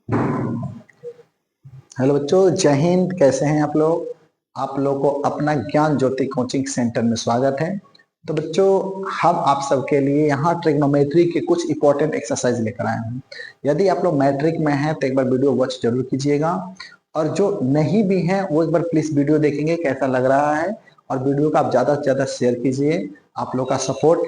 Hello बच्चों, जय हिंद। कैसे हैं आप लोग? आप लोग को अपना ज्ञान ज्योति कोचिंग सेंटर में स्वागत है। तो बच्चों, हम आप सबके लिए यहाँ ट्रिग्नोमेट्री के कुछ इंपॉर्टेंट एक्सरसाइज लेकर आए हैं। यदि आप लोग मैट्रिक में हैं तो एक बार वीडियो वॉच जरूर कीजिएगा, और जो नहीं भी हैं वो एक बार प्लीज वीडियो देखेंगे कैसा लग रहा है, और वीडियो का आप ज्यादा से ज्यादा शेयर कीजिए। आप लोग का सपोर्ट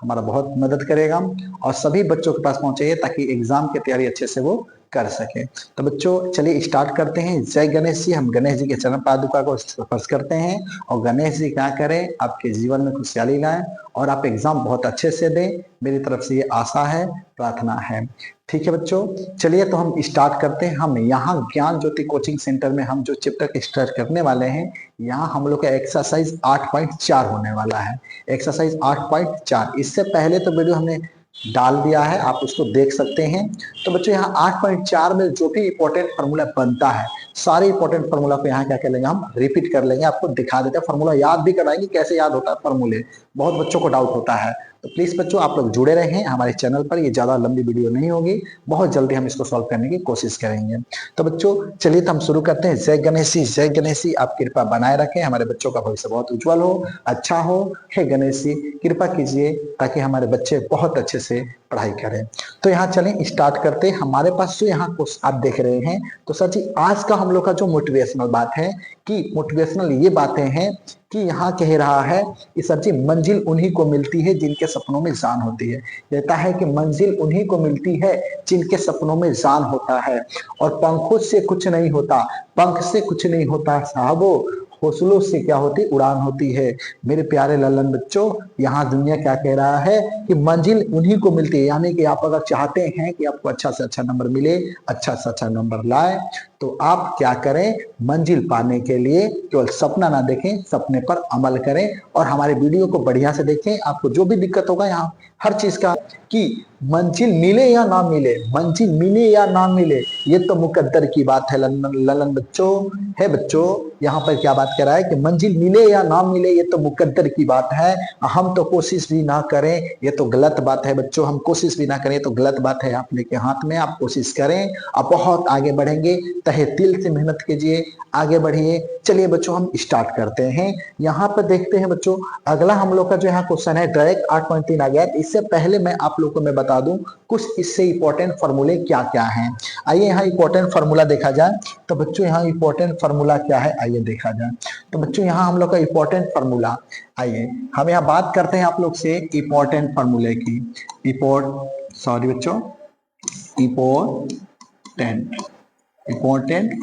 हमारा बहुत मदद करेगा, और सभी बच्चों के पास पहुंचाइए ताकि एग्जाम की तैयारी अच्छे से वो कर सके। तो बच्चों चलिए स्टार्ट करते हैं। जय गणेश जी। हम गणेश जी के चरण पादुका को स्पर्श करते हैं, और गणेश जी क्या करें, आपके जीवन में खुशहाली लाएं और आप एग्जाम बहुत अच्छे से दें। मेरी तरफ से ये आशा है, प्रार्थना है। ठीक है बच्चों, चलिए तो हम स्टार्ट करते हैं। हम यहाँ ज्ञान ज्योति कोचिंग सेंटर में हम जो चैप्टर स्टार्ट करने वाले हैं, यहाँ हम लोग का एक्सरसाइज 8.4 होने वाला है। एक्सरसाइज 8.4, इससे पहले तो वीडियो हमने डाल दिया है, आप उसको देख सकते हैं। तो बच्चों यहाँ 8.4 में जो भी इंपॉर्टेंट फार्मूला बनता है, सारे इंपॉर्टेंट फार्मूला को यहाँ क्या कर लेंगे, हम रिपीट कर लेंगे। आपको दिखा देते हैं, फार्मूला याद भी कराएंगे कैसे याद होता है फार्मूले। बहुत बच्चों को डाउट होता है, तो प्लीज बच्चों आप लोग जुड़े रहें हमारे चैनल पर। ये ज्यादा लंबी वीडियो नहीं होगी, बहुत जल्दी हम इसको सॉल्व करने की कोशिश करेंगे। तो बच्चों चलिए तो हम शुरू करते हैं। जय गणेश जी, जय गणेश जी। आप कृपा बनाए रखें, हमारे बच्चों का भविष्य बहुत उज्जवल हो, अच्छा हो। हे गणेश जी कृपा कीजिए ताकि हमारे बच्चे बहुत अच्छे से पढ़ाई करें। तो यहाँ चलें स्टार्ट करते हैं। हमारे पास जो यहाँ आप देख रहे हैं, तो सर जी आज का हम लोग का जो मोटिवेशनल बात है, कि मोटिवेशनल ये बातें हैं कि यहाँ कह रहा है कि सर जी मंजिल उन्हीं को मिलती है जिनके सपनों में जान होती है। कहता है कि मंजिल उन्हीं को मिलती है जिनके सपनों में जान होता है, और पंखों से कुछ नहीं होता, पंख से कुछ नहीं होता साहबो, हौसलों से क्या होती, उड़ान होती है। मेरे प्यारे ललन बच्चों, यहाँ दुनिया क्या कह रहा है कि मंजिल उन्हीं को मिलती है। यानी कि आप अगर चाहते हैं कि आपको अच्छा से अच्छा नंबर मिले, अच्छा से अच्छा नंबर लाए, तो आप क्या करें, मंजिल पाने के लिए केवल सपना ना देखें, सपने पर अमल करें। और हमारे वीडियो को बढ़िया से देखें। आपको जो भी दिक्कत होगा यहाँ हर चीज का, कि मंजिल मिले या ना मिले, मंजिल मिले या ना मिले, ये तो मुकद्दर की बात है ललन बच्चों। है बच्चों, यहाँ पर क्या बात कर रहा है कि मंजिल मिले या ना मिले ये तो मुकद्दर की बात है, हम तो कोशिश भी ना करें ये तो गलत बात है। बच्चों हम कोशिश भी ना करें तो गलत बात है। आप लेके हाथ में, आप कोशिश करें, आप बहुत आगे बढ़ेंगे। तहे दिल से मेहनत कीजिए, आगे बढ़िए। चलिए बच्चों हम स्टार्ट करते हैं। यहाँ पर देखते हैं बच्चों, अगला हम लोग का जो यहाँ क्वेश्चन है डायरेक्ट 8.3 आ गया। इससे पहले मैं आप लोग को मैं बता दूं कुछ इससे इंपॉर्टेंट फॉर्मूले क्या क्या हैं। आइए यहाँ इंपॉर्टेंट फॉर्मूला देखा जाए। तो बच्चों यहाँ इंपॉर्टेंट फॉर्मूला क्या है, आइए देखा जाए। तो बच्चों यहाँ हम लोग का इंपॉर्टेंट फॉर्मूला, आइए हम यहाँ बात करते हैं आप लोग से इंपॉर्टेंट फॉर्मूले की। Important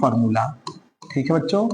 formula. ठीक है बच्चों,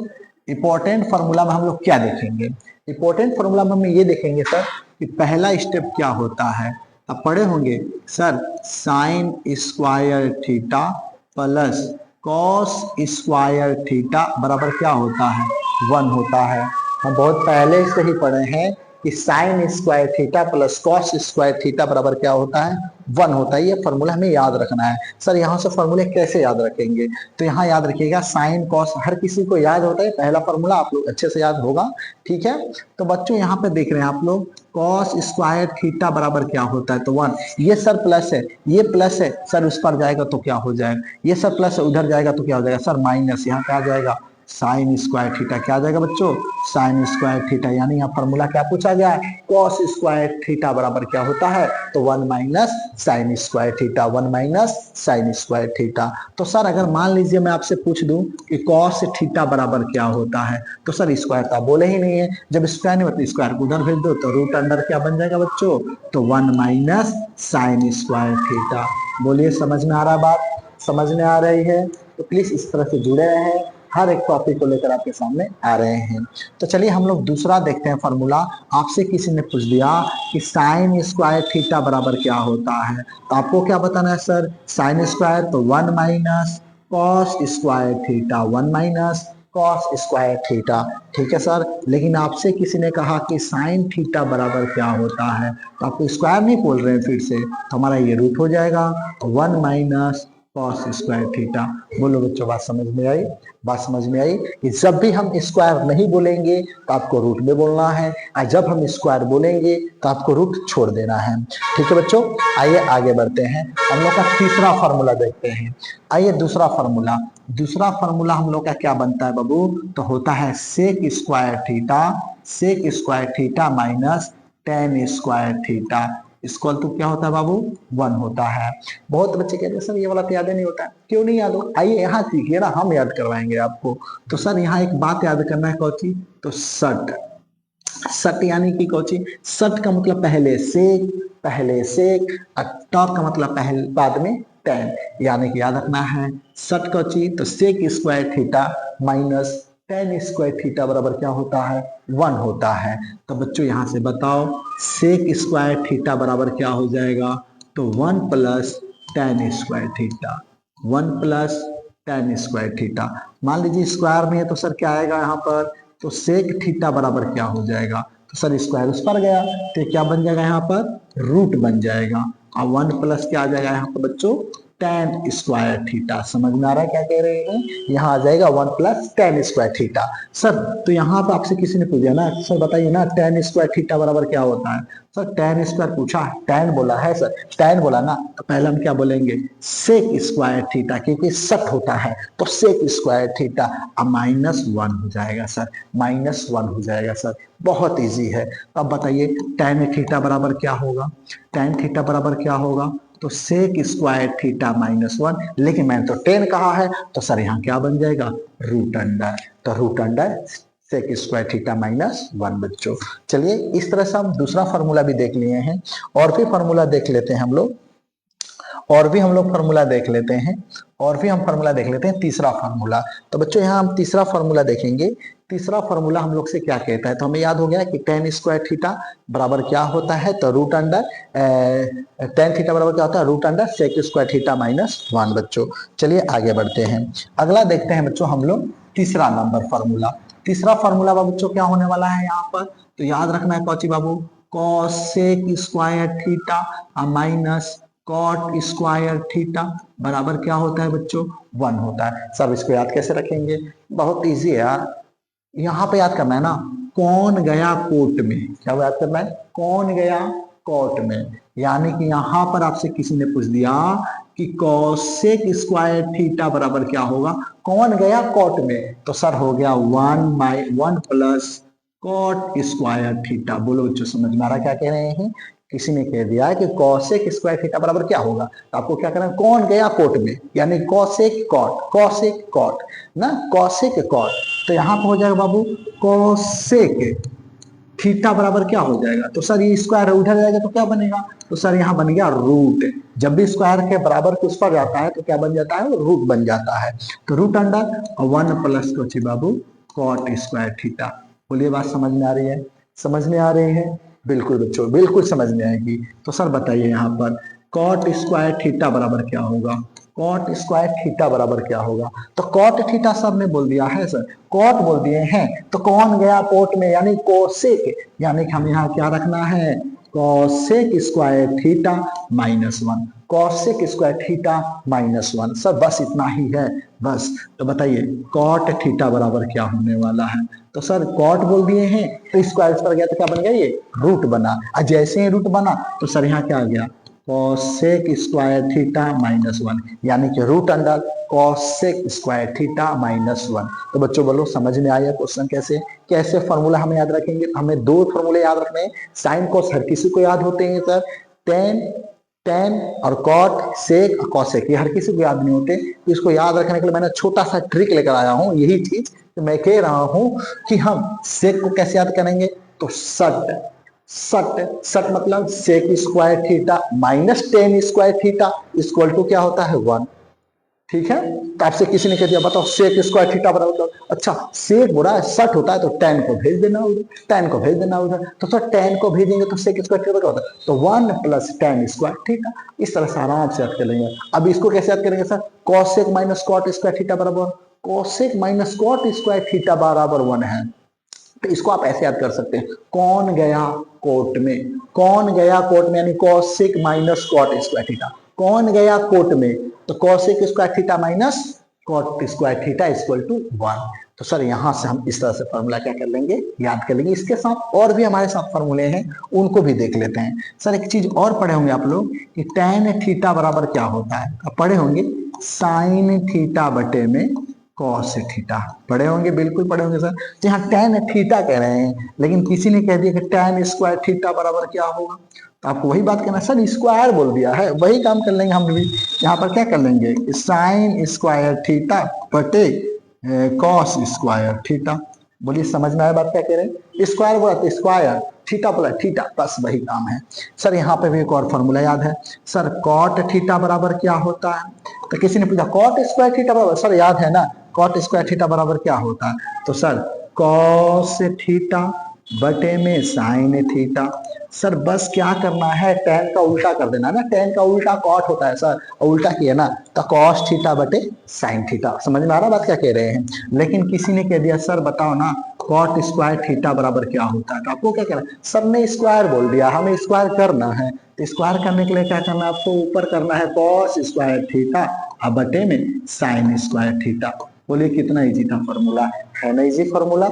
इंपॉर्टेंट फॉर्मूला में हम लोग क्या देखेंगे? इंपॉर्टेंट फॉर्मूला में हम ये देखेंगे सर कि पहला स्टेप क्या होता है। आप पढ़े होंगे sir, sine square theta plus cos square theta बराबर क्या होता है, 1 होता है। हम बहुत पहले से ही पढ़े हैं कि sine square theta plus cos square theta बराबर क्या होता है, 1 होता है। ये फॉर्मूला हमें याद रखना है। सर यहाँ से फॉर्मूले कैसे याद रखेंगे? तो यहाँ याद रखिएगा, साइन कॉस हर किसी को याद होता है, पहला फॉर्मूला आप लोग अच्छे से याद होगा। ठीक है, तो बच्चों यहाँ पे देख रहे हैं आप लोग, कॉस स्क्वायर थीटा बराबर क्या होता है, तो 1। ये सर प्लस है, ये प्लस है सर, उस पर जाएगा तो क्या हो जाएगा, ये सर प्लस है उधर जाएगा तो क्या हो जाएगा सर, माइनस। यहाँ क्या आ जाएगा, साइन स्क्वायर थीटा। क्या आ जाएगा बच्चों, साइन स्क्वायर थीटा। यानी यहाँ फॉर्मूला क्या पूछा गया है, कॉस स्क्वायर थीटा बराबर क्या होता है, तो 1 minus sine square theta, 1 minus sine square theta. तो सर अगर मान लीजिए मैं आपसे पूछ दूं कि कॉस थीटा बराबर क्या होता है, तो सर स्क्वायर तो बोले ही नहीं है। जब स्क्वायर नहीं होता स्क्वायर को उधर भेज दो, तो रूट अंडर क्या बन जाएगा बच्चों, तो 1 माइनस साइन स्क्वायर थीटा। बोलिए समझ में आ रहा बात, समझ में आ रही है? तो प्लीज इस तरह से जुड़े रहे, हर एक टॉपिक को लेकर आपके सामने आ रहे हैं। तो चलिए हम लोग दूसरा देखते हैं फॉर्मूला। आपसे किसी ने पूछ दिया कि साइन स्क्वायर थीटा बराबर क्या होता है, तो आपको क्या बताना है सर, साइन स्क्वायर तो 1 minus cos square theta, 1 minus cos square theta. ठीक है सर, लेकिन आपसे किसी ने कहा कि साइन थीटा बराबर क्या होता है, तो आपको स्क्वायर नहीं बोल रहे हैं फिर से, तो हमारा ये रूट हो जाएगा 1 माइनस कॉस स्क्वायर थीटा। बोलो बच्चों, बात समझ में आई? बात समझ में आई कि जब भी हम स्क्वायर नहीं बोलेंगे तो आपको रूट में बोलना है, और जब हम स्क्वायर बोलेंगे तो आपको रूट छोड़ देना है। ठीक है बच्चों, आइए आगे बढ़ते हैं। हम लोग का तीसरा फॉर्मूला देखते हैं। आइए दूसरा फॉर्मूला। दूसरा फॉर्मूला हम लोग का क्या बनता है बाबू? तो होता है sec square theta, sec square theta minus tan square theta equal to क्या होता है बाबू? 1 होता है। बहुत बच्चे कहते हैं सर ये वाला तो याद ही नहीं होता। क्यों नहीं याद हो? आइए यहाँ सीखिए ना, हम याद करवाएंगे आपको। तो सर यहाँ एक बात याद करना है, कौची? तो सट। सट यानी कि कौची? सट का मतलब पहले सेक, पहले सेक, और टॉप का मतलब पहले बाद में टेन, यानी कि याद रखना है सट कौची? तो sec square theta minus tan square theta बराबर क्या होता है? 1 होता है। तो बच्चों यहाँ से बताओ सेक स्क्वायर थीटा बराबर क्या हो जाएगा? तो 1 plus ten square theta, 1 plus ten square theta. मान लीजिए स्क्वायर में है तो सर क्या आएगा यहाँ पर? तो सेक थीटा बराबर क्या हो जाएगा? तो सर स्क्वायर उस पर गया तो क्या बन जाएगा यहाँ पर? रूट बन जाएगा। और 1 प्लस क्या आ जाएगा यहाँ पर बच्चों? Ten square theta. समझ में आ रहा है क्या कह रहे हैं? यहाँ आ जाएगा 1 plus ten square theta. Sir तो यहाँ पे आपसे किसी ने पूछा ना, सर बताइए ना टेन स्क्वायर थीटा बराबर क्या होता है? सर टेन स्क्वायर पूछा, टेन बोला है सर, टेन बोला ना, तो पहले हम क्या बोलेंगे? सेक स्क्वायर थीटा, क्योंकि सट होता है तो सेक स्क्वायर थीटा, अब माइनस 1 हो जाएगा सर, माइनस 1 हो जाएगा सर। बहुत इजी है। अब बताइए टेन थीटा बराबर क्या होगा? टेन थीटा बराबर क्या होगा? तो सेक स्क्वायर थीटा माइनस 1, लेकिन मैंने तो 10 कहा है तो सर यहाँ क्या बन जाएगा? Root under. तो root under sec square theta minus 1 बच्चों। चलिए इस तरह से हम दूसरा फॉर्मूला भी देख लिए हैं, और भी फॉर्मूला देख लेते हैं हम लोग, और भी हम लोग फॉर्मूला देख लेते हैं, और भी हम फॉर्मूला देख लेते हैं। तीसरा फॉर्मूला, तो बच्चों यहाँ हम तीसरा फॉर्मूला देखेंगे। तीसरा फॉर्मूला हम लोग से क्या कहता है? तो हमें याद हो गया कि टेन स्क्वायर थीटा बराबर क्या होता है? तो रूट अंडर टेन थीटा बराबर क्या होता है? Root under sec square theta minus 1 बच्चों। चलिए आगे बढ़ते हैं। अगला देखते हैं बच्चों हम लोग तीसरा नंबर फॉर्मूला। तीसरा फॉर्मूला बच्चों क्या होने वाला है यहाँ पर? तो याद रखना है कौची बाबू? Cosec square theta minus cot square theta बराबर क्या होता है बच्चों? 1 होता है। सब इसको याद कैसे रखेंगे? बहुत इजी है यार। यहाँ पे याद करना है ना, कौन गया कोर्ट में? क्या याद करना है? कौन गया कोर्ट में, यानी कि यहाँ पर आपसे किसी ने पूछ दिया कि कॉसेक स्क्वायर थीटा बराबर क्या होगा? कौन गया कोर्ट में? तो सर हो गया 1 प्लस कॉट स्क्वायर थीटा। बोलो बच्चों समझ में आ रहा क्या कह रहे हैं? किसी ने कह दिया कि कॉसेक स्क्वायर थीटा बराबर क्या होगा, तो आपको क्या करना है? कौन गया कोर्ट में, यानी कॉसेक कॉट, कॉसेक कॉट ना, कॉसेक कॉट। तो यहाँ पे हो जाएगा बाबू कॉसेक थीटा बराबर क्या हो जाएगा? तो सर ये स्क्वायर उधर जाएगा तो क्या बनेगा? तो सर यहाँ बन गया रूट। जब भी स्क्वायर के बराबर कुछ पर जाता है तो क्या बन जाता है? रूट बन जाता है। तो रूट अंडर 1 प्लस कोची बाबू कॉट स्क्वायर थीटा। बोलिए बात समझ में आ रही है? समझ में आ रही है? बिल्कुल बच्चों, बिल्कुल समझ में आएगी। तो सर बताइए यहाँ पर कॉट स्क्वायर थीटा बराबर क्या होगा? कॉट स्क्वायर थीटा बराबर क्या होगा? तो कॉट थीटा सब ने बोल दिया है सर, कॉट बोल दिए हैं, तो कौन गया कोट में, यानी कोसेक, यानी कि हम यहाँ क्या रखना है? Cosec square theta minus 1, cosec square theta minus 1। Sir बस इतना ही है, बस। तो बताइए कॉट थीटा बराबर क्या होने वाला है? तो सर कॉट बोल दिए हैं तो स्क्वायर पर गया तो क्या बन गया? ये रूट बना। और जैसे ही रूट बना तो सर यहाँ क्या आ गया? कॉसेक स्क्वायर थीटा माइनस 1, यानी कि root under cosec square theta minus 1। तो बच्चों बोलो समझ में आया क्वेश्चन? कैसे कैसे फॉर्मूला हमें याद रखेंगे? हमें 2 फॉर्मूले याद रखने हैं। साइन कॉस हर किसी को याद होते हैं सर, टेन टेन और कॉट सेक और कॉसेक, ये हर किसी को याद नहीं होते। तो इसको याद रखने के लिए मैंने छोटा सा ट्रिक लेकर आया हूँ। यही चीज तो मैं कह रहा हूँ कि हम सेक को कैसे याद करेंगे? तो सट, सट सट मतलब sec square theta minus tan square theta equal to क्या होता है? 1। ठीक है। तो आपसे किसी ने कह दिया बताओ सेक स्क्वायर थीटा बराबर, अच्छा सेक बोला है सट होता है तो टेन को भेज देना उधर, टेन को भेज देना उधर। तो सर टेन को भेजेंगे तो सेक स्क्वायर थीटा क्या होता है? तो 1 प्लस टेन स्क्वायर थीटा। इस तरह से आराम से याद कर लेंगे। अब इसको कैसे याद करेंगे sir? Cosec minus cot square theta बराबर, cosec minus cot square theta बराबर 1 है। तो इसको आप ऐसे याद कर सकते हैं, कौन गया कोर्ट में, कौन गया कोर्ट में, यानी cosec minus cot square theta. कौन गया कोर्ट में? तो cosec square theta minus cot square theta equal to 1। तो सर यहां से हम इस तरह से फॉर्मूला क्या कर लेंगे, याद कर लेंगे। इसके साथ और भी हमारे साथ फॉर्मूले हैं, उनको भी देख लेते हैं। सर एक चीज और पढ़े होंगे आप लोग कि tan थीटा बराबर क्या होता है, अब पढ़े होंगे साइन थीटा बटे में कॉस थीटा, पढ़े होंगे, बिल्कुल पढ़े होंगे सर। तो यहाँ tan थीटा कह रहे हैं, लेकिन किसी ने कह दिया कि tan स्क्वायर थीटा बराबर क्या होगा, तो आपको वही बात करना है। सर स्क्वायर बोल दिया है, वही काम कर लेंगे हम भी। यहाँ पर क्या कर लेंगे, साइन स्क्वायर थीटा बटे कॉस स्क्वायर थीटा। बोलिए समझ में आया बात क्या कह रहे हैं, स्क्वायर बोला तो स्क्वायर, थीटा बोला थीटा, बस वही काम है। सर यहाँ पे भी एक और फॉर्मूला याद है सर, कॉट थीटा बराबर क्या होता है। तो किसी ने पूछा कॉट स्क्वायर थीटा बराबर, सर याद है ना कॉट स्क्वायर थीटा बराबर क्या होता है, तो सर कॉस थीटा बटे में साइन थीटा। सर बस क्या करना है, tan का उल्टा कर देना ना, tan का उल्टा कॉट होता है सर, उल्टा किया ना तो कॉस थीटा बटे साइन थीटा। समझ में आ रहा बात क्या कह रहे हैं। लेकिन किसी ने कह दिया सर बताओ ना कॉट स्क्वायर थीटा बराबर क्या होता है, तो आपको क्या करना है, सर ने स्क्वायर बोल दिया, हमें स्क्वायर करना है, तो स्क्वायर करने के लिए क्या करना है, आपको ऊपर करना है कॉस स्क्वायर थीटा और बटे में साइन स्क्वायर थीटा। बोलिए कितना इजी था फॉर्मूला, है ना इजी फॉर्मूला।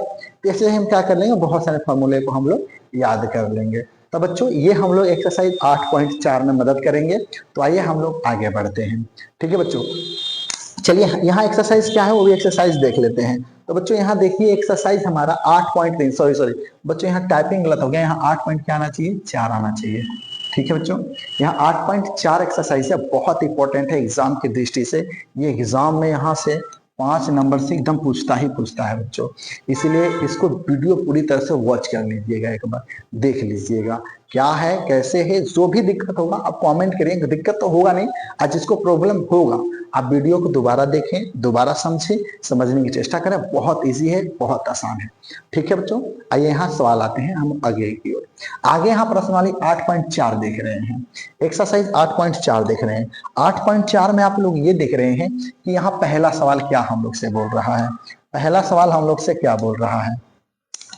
ऐसे हम क्या कर लेंगे, बहुत सारे फॉर्मूले को हम लोग याद कर लेंगे। तो बच्चों ये हम लोग एक्सरसाइज 8.4 में मदद करेंगे। तो आइए हम लोग आगे बढ़ते हैं, ठीक है बच्चों। चलिए यहाँ एक्सरसाइज क्या है वो भी एक्सरसाइज देख लेते हैं। तो बच्चों यहाँ देखिए एक्सरसाइज हमारा 8.3, सॉरी बच्चों यहाँ टाइपिंग गलत हो गया, यहाँ 8 पॉइंट क्या आना चाहिए, 4 आना चाहिए, ठीक है बच्चों। यहाँ 8.4 एक्सरसाइज है, बहुत इंपॉर्टेंट है एग्जाम की दृष्टि से। ये एग्जाम में यहाँ से 5 नंबर से एकदम पूछता ही पूछता है बच्चों, इसलिए इसको वीडियो पूरी तरह से वॉच कर लीजिएगा, एक बार देख लीजिएगा क्या है कैसे है। जो भी दिक्कत होगा आप कमेंट करिए, दिक्कत तो होगा नहीं, आज जिसको प्रॉब्लम होगा आप वीडियो को दोबारा देखें, दोबारा समझें, समझने की चेष्टा करें। बहुत इजी है, बहुत आसान है, ठीक है बच्चों। आइए यहाँ सवाल आते हैं हम आगे की ओर। आगे यहाँ प्रश्नावली 8.4 देख रहे हैं, एक्सरसाइज 8.4 देख रहे हैं। 8.4 में आप लोग ये देख रहे हैं कि यहाँ पहला सवाल क्या हम लोग से बोल रहा है, पहला सवाल हम लोग से क्या बोल रहा है,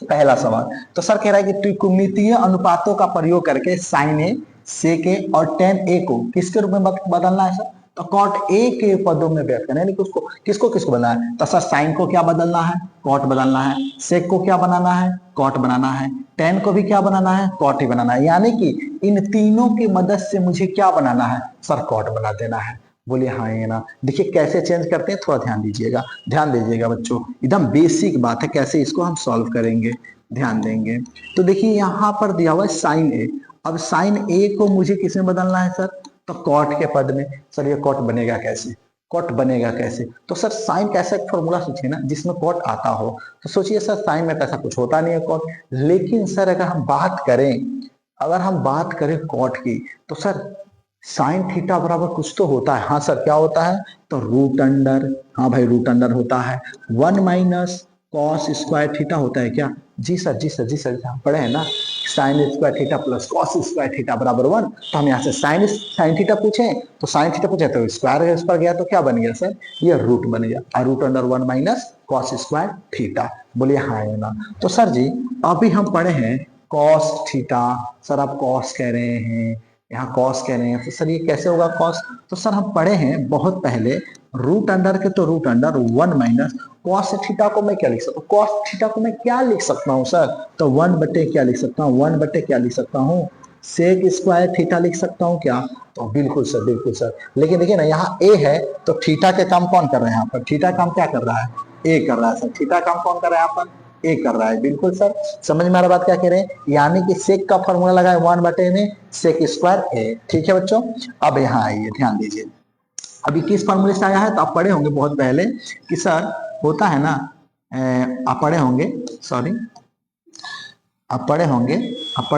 पहला सवाल तो सर कह रहा है कि त्रिकोणमितीय अनुपातों का प्रयोग करके साइन ए, सेक ए और टेन ए को किसके रूप में बदलना है सर, तो कॉट ए के पदों में व्यक्त करना है, यानी उसको किसको किसको बदलना है, तो सर साइन को क्या बदलना है, कॉट बदलना है, सेक को क्या बनाना है, कॉट बनाना है, टेन को भी क्या बनाना है, कॉट ही बनाना है, यानी कि इन तीनों की मदद से मुझे क्या बनाना है, सर कॉट बना देना है। बोलिए हाँ ये ना, देखिए कैसे चेंज करते हैं, थोड़ा ध्यान दीजिएगा, ध्यान दीजिएगा बच्चों, एकदम बेसिक बात है, कैसे इसको हम सॉल्व करेंगे ध्यान देंगे। तो देखिए यहाँ पर दिया हुआ है साइन ए, अब साइन ए को मुझे किस में बदलना है सर, तो कॉट के पद में। सर ये कॉट बनेगा कैसे, कॉट बनेगा कैसे, तो सर साइन का ऐसा एक फॉर्मूला सोचिए ना जिसमें कॉट आता हो, तो सोचिए सर साइन में तो ऐसा कुछ होता नहीं है कॉट, लेकिन सर अगर हम बात करें, अगर हम बात करें कॉट की, तो सर साइन थीटा बराबर कुछ तो होता है, हाँ सर क्या होता है, तो रूट अंडर, हाँ भाई रूट अंडर होता है 1 माइनस कॉस स्क्वायर थीटा होता है क्या, जी सर जी सर जी सर, हम पढ़े हैं ना sine square theta plus cos square theta बराबर 1। तो हम यहाँ से साइन थीटा पूछे, तो साइन थीटा पूछे तो स्क्वायर इस पर गया तो क्या बन गया सर, ये रूट बन गया, और root under 1 minus cos square theta. बोलिए हाँ है ना। तो सर जी अभी हम पढ़े हैं कॉस थीटा, सर आप कॉस कह रहे हैं, यहाँ कॉस कह रहे हैं, तो सर ये कैसे होगा कॉस, तो सर हम पढ़े हैं बहुत पहले रूट अंडर के, तो root under 1 minus cos theta को मैं क्या लिख सकता हूँ, कॉस थीटा को मैं क्या लिख सकता हूँ सर, तो 1 बटे क्या लिख सकता हूँ, 1 बटे क्या लिख सकता हूँ, सेक स्क्वायर थीटा लिख सकता हूँ क्या, तो बिल्कुल सर बिल्कुल सर। लेकिन देखिए ना यहाँ ए है, तो थीटा के काम कौन कर रहे हैं यहाँ पर, थीटा काम क्या कर रहा है, ए कर रहा है सर, थीटा काम कौन कर रहा है यहाँ पर, ए कर रहा है, बिल्कुल सर। समझ में आ रहा बात क्या कह रहे हैं, यानी कि सेक का फॉर्मूला लगा है 1 बटे में सेक स्क्वायर ए, ठीक है बच्चों। अब यहाँ आइए ध्यान दीजिए, अभी किस फॉर्मूले से आया है, तो आप पढ़े होंगे बहुत पहले कि सर होता है ना, आप पढ़े होंगे, सॉरी आप पढ़े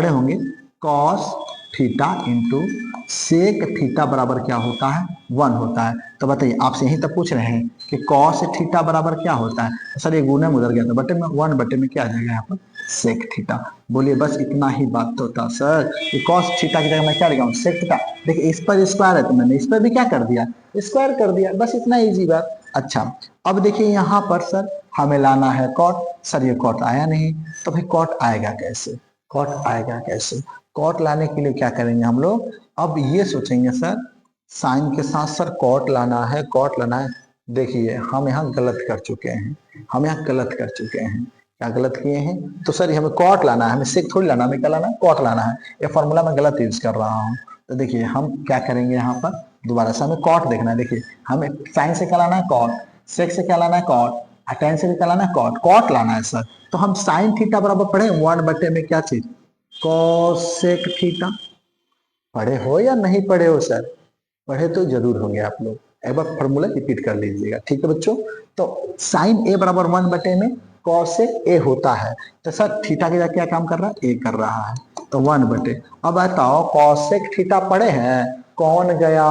होंगे cos theta into sec theta बराबर क्या होता है, 1 होता है। तो बताइए आपसे यही तक पूछ रहे हैं कि कॉस थीटा बराबर क्या होता है, तो सर ये गुना में उधर गया था, बटे में 1 बटे में क्या आ जाएगा यहाँ पर सेक थीटा। बोलिए बस इतना ही बात तो था सर, कि कॉस थीटा की जगह मैं क्या लिखा सेक थीटा, देखिए इस पर स्क्वायर है तो मैंने इस पर भी क्या कर दिया, स्क्वायर कर दिया, बस इतना इजी बात। अच्छा अब देखिए यहाँ पर सर हमें लाना है कॉट, सर ये कॉट आया नहीं, तो भाई कॉट आएगा कैसे, कॉट आएगा कैसे, कॉट लाने के लिए क्या करेंगे हम लोग, अब ये सोचेंगे सर साइन के साथ सर कॉट लाना है, कॉट लाना है। देखिए हम यहाँ गलत कर चुके हैं, हम यहाँ गलत कर चुके हैं। क्या गलत किए हैं? तो सर हमें कॉट लाना है, हमें सेक थोड़ी लाना, हमें क्या लाना है? कॉट लाना है। ये फॉर्मूला मैं गलत यूज कर रहा हूँ। तो देखिए हम क्या करेंगे यहाँ पर, दोबारा से हमें कॉट देखना है। देखिए हमें साइन से क्या लाना है? कॉट। सेक से क्या लाना है? कॉट। टेन से भी क्या लाना है? कॉट। कॉट लाना है सर। तो हम साइन थीटा बराबर पढ़े 1 में क्या चीज? Cosec theta. पढ़े हो या नहीं पढ़े हो सर? पढ़े तो जरूर होंगे आप लोग। एक बार फॉर्मूला रिपीट कर लीजिएगा, ठीक है बच्चों। तो साइन ए बराबर 1 में कॉस ए होता है। तो सर थीटा के क्या काम कर रहा है? ए कर रहा है। तो 1 अब बताओ कॉसेक थीटा पढ़े हैं? कौन गया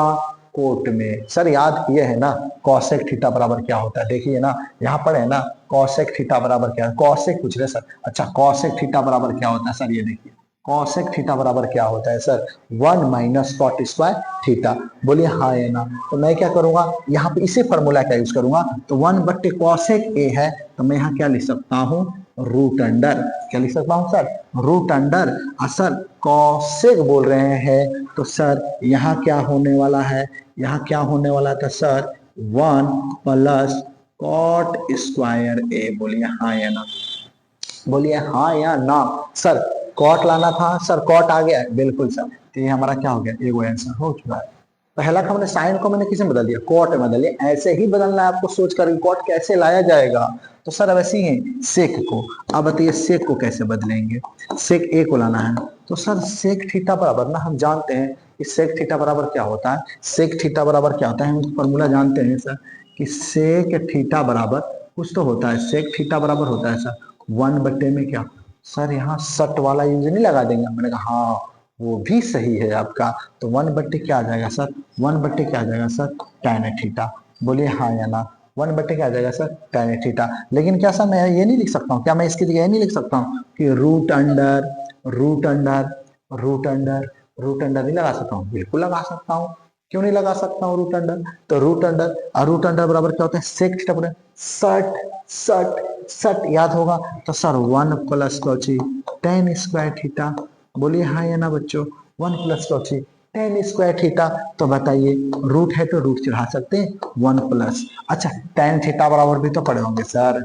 कोट में? सर याद किए है ना कॉसेक थीटा बराबर क्या होता है? देखिए ना यहाँ पढ़े है ना कॉसेक थीटा बराबर क्या है? कॉसेक पूछ रहे सर। अच्छा कॉसेक थीटा बराबर क्या होता है सर? ये देखिए कॉसेक थीटा बराबर क्या होता है sir? 1 minus cot square theta. बोलिए हाँ या ना। तो मैं क्या करूंगा यहाँ पे इसी फॉर्मूला का यूज करूंगा। तो 1 कॉसेक ए है, तो मैं यहाँ क्या लिख सकता हूँ? Root under. क्या लिख सकता हूँ sir? Root under. Sir cosec बोल रहे हैं तो सर यहाँ क्या होने वाला है? यहाँ क्या होने वाला था सर? 1 प्लस कॉट स्क्वायर ए। बोलिए हाँ या ना, बोलिए हाँ या ना। सर कॉट लाना था, सर कॉट आ गया है, बिल्कुल सर। तो ये हमारा क्या हो गया? एगो आंसर हो चुका है। पहला का हमने साइन को मैंने किसे बदल दिया? कॉट में बदल दिया। ऐसे ही बदलना है आपको सोच कर कॉट कैसे लाया जाएगा। तो सर अब ऐसे ही है सेक को। अब बताइए सेक को कैसे बदलेंगे? सेक ए को लाना है तो सर सेक थीटा बराबर ना हम जानते हैं कि सेक थीटा बराबर क्या होता है। सेक थीटा बराबर क्या होता है? हम फॉर्मूला जानते हैं सर कि सेक थीटा बराबर कुछ तो होता है। सेक थीटा बराबर होता है सर 1 में क्या? सर यहाँ सट वाला यूज नहीं लगा देंगे? मैंने कहा हाँ वो भी सही है आपका। तो 1 क्या आ जाएगा सर? 1 क्या आ जाएगा सर? tan theta. बोलिए हाँ या ना। 1 क्या आ जाएगा सर? tan theta. लेकिन क्या सर मैं ये नहीं लिख सकता हूँ? क्या मैं इसकी जगह ये नहीं लिख सकता हूँ कि root under root under root under root under नहीं लगा सकता हूँ? बिल्कुल लगा सकता हूँ। क्यों नहीं लगा सकता हूँ रूट अंडर? तो रूट अंडर बराबर क्या होता है? सेक थीटा बराबर सट सट सट याद होगा। तो sir 1 plus Cauchy tan square theta. बोलिए हाँ या ना बच्चों? 1 plus Cauchy tan square theta. तो बताइए रूट है तो रूट चढ़ा सकते हैं 1 प्लस। अच्छा tan थीटा बराबर भी तो पढ़े होंगे सर।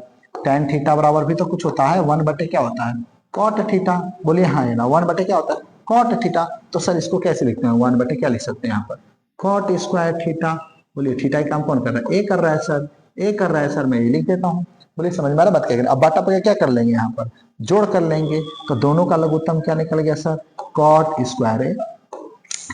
tan थीटा बराबर भी तो कुछ होता है 1 क्या होता है? Cot theta. बोलिए हाँ या ना। 1 क्या होता है? Cot theta. तो सर इसको कैसे लिखते हैं? 1 क्या लिख सकते हैं यहाँ पर? Cot square theta. बोलिए थीटा का काम कौन कर रहा है? ए कर रहा है सर। ए कर रहा है सर, मैं ये लिख देता हूँ। बोलिए समझ में आ रहा बात क्या करें? अब बाटा पर क्या कर लेंगे? यहाँ पर जोड़ कर लेंगे। तो दोनों का लघुत्तम क्या निकल गया सर? कॉट स्क्वायर ए।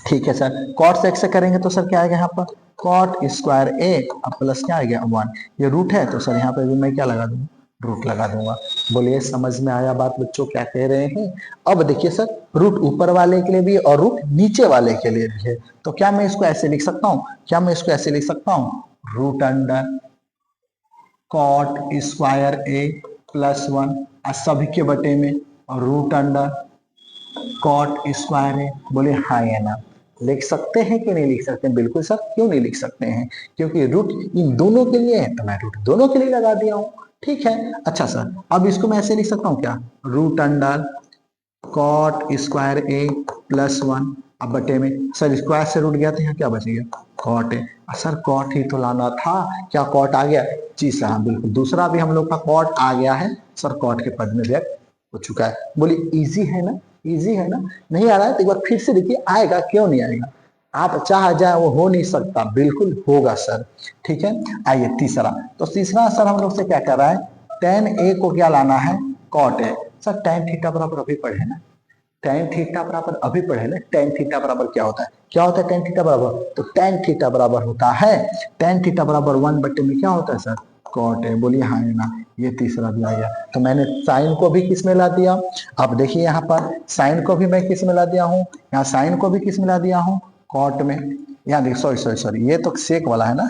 ठीक है सर। कॉट से एक्स से करेंगे तो सर क्या आएगा यहाँ पर? कॉट स्क्वायर ए अब प्लस क्या आ गया? 1। ये रूट है तो सर यहाँ पे भी मैं क्या लगा दूंगा? रूट लगा दूंगा। बोलिए समझ में आया बात बच्चों क्या कह रहे हैं? अब देखिए सर रूट ऊपर वाले के लिए भी और रूट नीचे वाले के लिए भी है। तो क्या मैं इसको ऐसे लिख सकता हूँ? क्या मैं इसको ऐसे लिख सकता हूँ? रूट अंडर कॉट स्क्वायर ए प्लस 1 सभी के बटे में और रूट अंडर कॉट स्क्वायर ए। बोले हाँ या ना। लिख सकते हैं कि नहीं लिख सकते? बिल्कुल सर, क्यों नहीं लिख सकते हैं? क्योंकि रूट इन दोनों के लिए है तो मैं रूट दोनों के लिए लगा दिया हूं। ठीक है। अच्छा सर अब इसको मैं ऐसे लिख सकता हूँ क्या? रूट अंडर कॉट स्क्वायर ए प्लस 1 अब बटे में सर स्क्वायर से रूट गया था, यहाँ क्या बच गया? कॉट है। सर कॉट ही तो लाना था। क्या कॉट आ गया? जी सर हाँ बिल्कुल। दूसरा भी हम लोग का कॉट आ गया है सर, कॉट के पद में व्यक्त हो चुका है। बोलिए इजी है ना? इजी है ना? नहीं आ रहा है तो एक बार फिर से देखिए आएगा, क्यों नहीं आएगा? आप चाह जाए वो हो नहीं सकता, बिल्कुल होगा सर। ठीक है। आइए तीसरा। तो तीसरा सर हम लोग से क्या कर रहा है? tan ए को क्या लाना है? Cot A. Sir tan theta बराबर अभी पढ़े ना? tan थीटा बराबर अभी पढ़े ना? tan थीटा बराबर क्या होता है? क्या होता है tan थीटा बराबर? तो tan थीटा बराबर होता है tan थीटा बराबर 1 में क्या होता है सर? कॉट है। बोलिए हाँ या ना। ये तीसरा भी आ गया। तो मैंने साइन को भी किस में ला दिया? अब देखिए यहाँ पर साइन को भी मैं किस में ला दिया हूँ? यहाँ साइन को भी किस में ला दिया हूँ? कॉट में। यहाँ देखिए सॉरी सॉरी सॉरी ये तो सेक वाला है ना।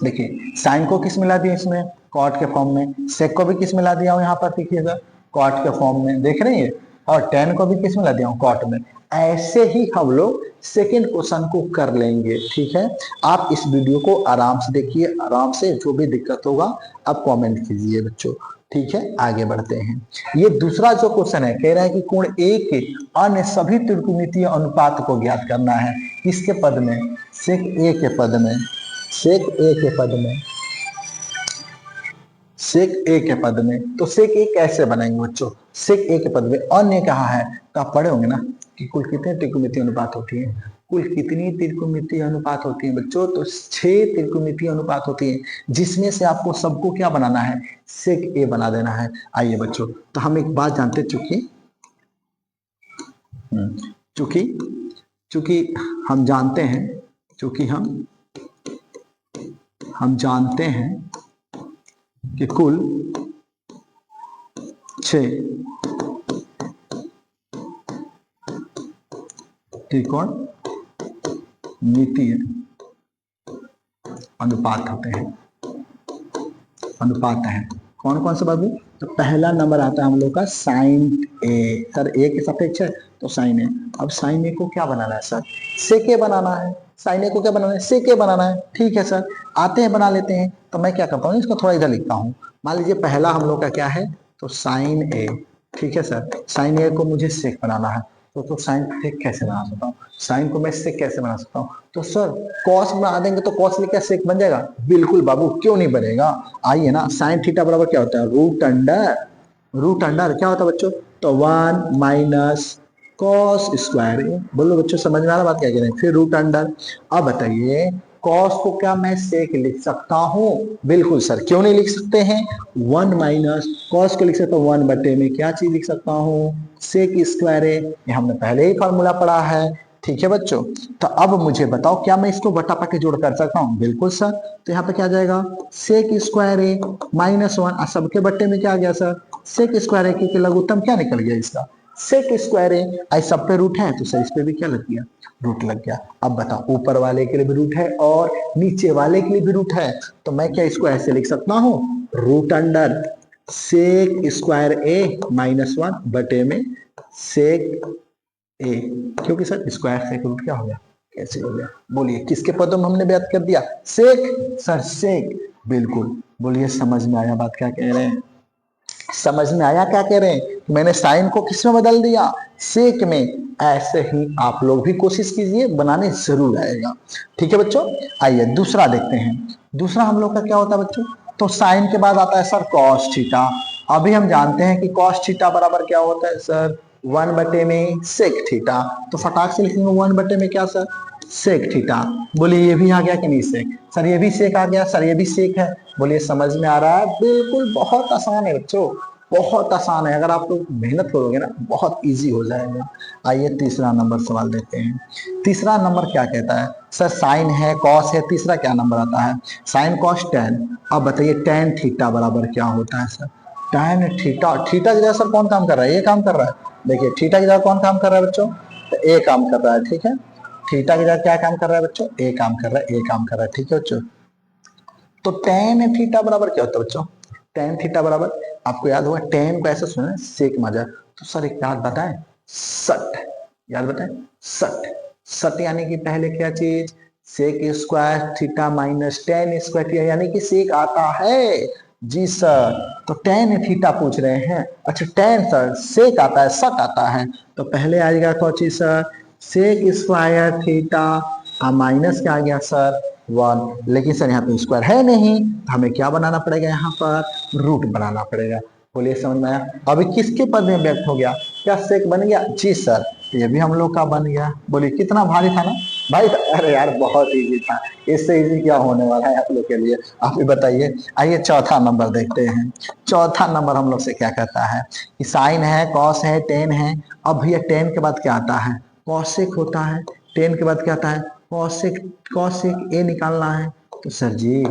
देखिए साइन को किस में ला दिया? इसमें कॉट के फॉर्म में। सेक को भी किस में ला दिया हूँ? यहाँ पर देखिएगा कॉट के फॉर्म में, देख रहे हैं? और tan को भी किस में ला दिया हूँ? कॉट में। ऐसे ही हम लोग सेकेंड क्वेश्चन को कर लेंगे। ठीक है। आप इस वीडियो को आराम से देखिए, आराम से जो भी दिक्कत होगा आप कमेंट कीजिए बच्चों। ठीक है, आगे बढ़ते हैं। ये दूसरा जो क्वेश्चन है, कह रहा है कि कोण ए के अन्य सभी त्रिकोणमितीय अनुपात को ज्ञात करना है। किसके पद में? सेक ए के पद में, सेक ए के पद में, सेक ए के पद में। तो सेक ए कैसे बनाएंगे बच्चों? सेक ए के पद में अन्य कहा है, तो आप पढ़े होंगे ना कि कुल कितने त्रिकोणमितीय अनुपात होती है? कुल कितनी त्रिकोणमितीय अनुपात होती है बच्चों? तो 6 त्रिकोणमितीय अनुपात होती है, जिसमें से आपको सबको क्या बनाना है? सेक ए बना देना है। आइए बच्चों, तो हम एक बात जानते, चूंकि चूंकि चूंकि हम जानते हैं, चूंकि हम जानते हैं कि कुल 6 त्रिकोणमितीय अनुपात होते हैं, अनुपात है। कौन कौन से बाबू? तो पहला नंबर आता है हम लोग का साइन ए। सर ए के सापेक्ष है तो साइन ए। अब साइन ए को क्या बनाना है सर? सेक ए बनाना है। साइन ए को क्या बनाना है? सेक ए बनाना है। ठीक है सर, आते हैं, बना लेते हैं। तो मैं क्या करता हूँ, इसको थोड़ा इधर लिखता हूँ। मान लीजिए पहला हम लोग का क्या है, तो साइन ए। ठीक है सर, साइन ए को मुझे सेक बनाना है। तो साइन सेक कैसे बना सकता हूँ? साइन को मैं सेक कैसे बना सकता हूँ? तो सर कॉस बना देंगे तो कॉस लेकर सेक बन जाएगा। बिल्कुल बाबू, क्यों नहीं बनेगा। आइए ना, साइन थीटा बराबर क्या होता है? रूट अंडर क्या होता है बच्चों? तो 1 माइनस कॉस स्क्वायर ए। बोलो बच्चों, समझ में आ रहा बात क्या कह रहे हैं? फिर रूट अंडर। अब बताइए, कॉस को क्या मैं सेक लिख सकता हूँ? बिल्कुल सर, क्यों नहीं लिख सकते हैं? 1 माइनस कॉस को लिख सकता हूँ 1 बटे में क्या चीज लिख सकता हूँ? सेक स्क्वायर ए। ये हमने पहले ही फॉर्मूला पढ़ा है। ठीक है बच्चों, तो अब मुझे बताओ, क्या मैं इसको बटा पाके जोड़ कर सकता हूँ? बिल्कुल सर। तो यहाँ पे क्या जाएगा? सेक स्क्वायर ए माइनस 1। सबके बट्टे में क्या आ गया सर? सेक स्क्वायर ए, क्योंकि लघुत्तम क्या निकल गया इसका? सेक स्क्वायर ए। आई सब पे रूट है तो सर इस पे भी क्या लग गया? रूट लग गया। अब बताओ, ऊपर वाले के लिए भी रूट है और नीचे वाले के लिए भी रूट है, तो मैं क्या इसको ऐसे लिख सकता हूँ? Root under sec square A minus 1 बटे में सेक ए। क्योंकि सर स्क्वायर से रूट क्या हो गया? कैसे हो गया? बोलिए, किसके पदों में हमने व्यक्त कर दिया? सेक। सर सेक, बिल्कुल। बोलिए, समझ में आया बात क्या कह रहे हैं? समझ में आया क्या कह रहे हैं? मैंने साइन को किस में बदल दिया? सेक में। ऐसे ही आप लोग भी कोशिश कीजिए, बनाने जरूर आएगा। ठीक है बच्चों, आइए दूसरा देखते हैं। दूसरा हम लोग का क्या होता है बच्चों? तो साइन के बाद आता है सर कॉस थीटा। अभी हम जानते हैं कि कॉस थीटा बराबर क्या होता है सर? 1 बटे में सेक थीटा। तो फटाक से लिखेंगे 1 बटे में क्या सर? Sec theta. बोलिए, ये भी आ गया कि नहीं सेक? सर ये भी सेक आ गया। सर ये भी सेक है। बोलिए, समझ में आ रहा है? बिल्कुल, बहुत आसान है बच्चों, बहुत आसान है। अगर आप लोग मेहनत करोगे ना, बहुत इजी हो जाएगा। आइए तीसरा नंबर सवाल देखते हैं। तीसरा नंबर क्या कहता है? सर साइन है, कॉस है, तीसरा क्या नंबर आता है? Sine cos tan. अब बताइए टेन थीटा बराबर क्या होता है सर? Tan theta. थीटा की जगह सर कौन काम कर रहा है? ये काम कर रहा है। देखिए, थीटा की जगह कौन काम कर रहा है बच्चों? तो ए काम कर रहा है। ठीक है, थीटा की जगह क्या काम कर रहा है बच्चों? ए काम कर रहा है, ए काम कर रहा है। ठीक है बच्चों, तो टेन थीटा बराबर क्या होता है बच्चों? टेन थीटा बराबर, आपको याद होगा, टेन को ऐसे सुना सेक मजा। तो सर एक याद बताएं, सट। याद बताएं, सट। सट यानी कि पहले क्या चीज? Sec square theta minus tan square theta, यानी कि सेक आता है। जी सर, तो टेन थीटा पूछ रहे हैं। अच्छा टेन सर सेक आता है, सट आता है, तो पहले आएगा कौन चीज sir? Sec square theta minus क्या आ गया सर? 1। लेकिन सर यहाँ पे स्क्वायर है नहीं, तो हमें क्या बनाना पड़ेगा? यहाँ पर रूट बनाना पड़ेगा। बोलिए, समझ में आया? अभी किसके पद में व्यक्त हो गया? क्या सेक बन गया? जी सर, ये भी हम लोग का बन गया। बोलिए, कितना भारी था ना भाई? अरे यार बहुत इजी था, इससे इजी क्या होने वाला है आप लोग के लिए? आप ही बताइए। आइए चौथा नंबर देखते हैं। चौथा नंबर हम लोग से क्या कहता है कि साइन है, कॉस है, टेन है। अब भैया टेन के बाद क्या आता है? कॉसेक होता है। टेन के बाद क्या आता है? कॉसेक। कॉसेक ए निकालना है। तो सर जी,